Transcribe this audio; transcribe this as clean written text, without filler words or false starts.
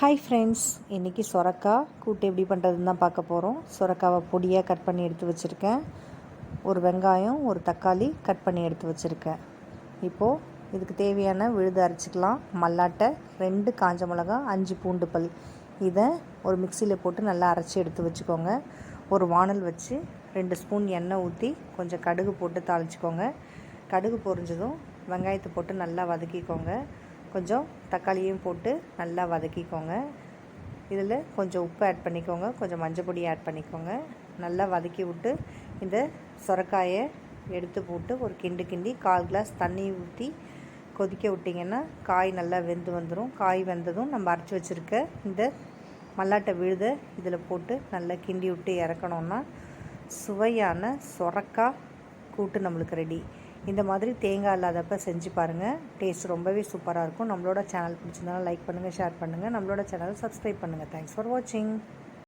Hi friends, இன்றைக்கி சொரக்காய் கூட்டு எப்படி பண்ணுறதுன்னு தான் பார்க்க போகிறோம். சொரக்காவை பொடியாக கட் பண்ணி எடுத்து வச்சுருக்கேன். ஒரு வெங்காயம், ஒரு தக்காளி கட் பண்ணி எடுத்து வச்சுருக்கேன். இப்போது இதுக்கு தேவையான விழுது அரைச்சிக்கலாம். மல்லாட்டை, 2 காஞ்ச மிளகா, 5 பூண்டு பல். இதை ஒரு மிக்சியில் போட்டு நல்லா அரைச்சி எடுத்து வச்சுக்கோங்க. ஒரு வானல் வச்சு 2 ஸ்பூன் எண்ணெய் ஊற்றி கொஞ்சம் கடுகு போட்டு தாளிச்சிக்கோங்க. கடுகு பொரிஞ்சதும் வெங்காயத்தை போட்டு நல்லா வதக்கிக்கோங்க. கொஞ்சம் தக்காளியும் போட்டு நல்லா வதக்கிக்கோங்க. இதில் கொஞ்சம் உப்பு ஆட் பண்ணிக்கோங்க, கொஞ்சம் மஞ்சள் பொடி ஆட் பண்ணிக்கோங்க. நல்லா வதக்கி விட்டு இந்த சொரக்காயை எடுத்து போட்டு ஒரு கிண்டி 1/4 கிளாஸ் தண்ணி ஊற்றி கொதிக்க விட்டிங்கன்னா காய் நல்லா வெந்து வந்துடும். காய் வெந்ததும் நம்ம அரைச்சி வச்சுருக்க இந்த மல்லாட்டை விழுதை இதில் போட்டு நல்லா கிண்டி விட்டு இறக்கணுன்னா சுவையான சொரக்காய் கூட்டு நம்மளுக்கு ரெடி. இந்த மாதிரி தேங்காய் இல்லாதப்போ செஞ்சு பாருங்கள். டேஸ்ட் ரொம்பவே சூப்பராக இருக்கும். நம்மளோட சேனல் பிடிச்சிருந்தாலும் லைக் பண்ணுங்கள், ஷேர் பண்ணுங்கள். நம்மளோட சேனல் சப்ஸ்கிரைப் பண்ணுங்கள். தேங்க்ஸ் ஃபார் வாட்சிங்.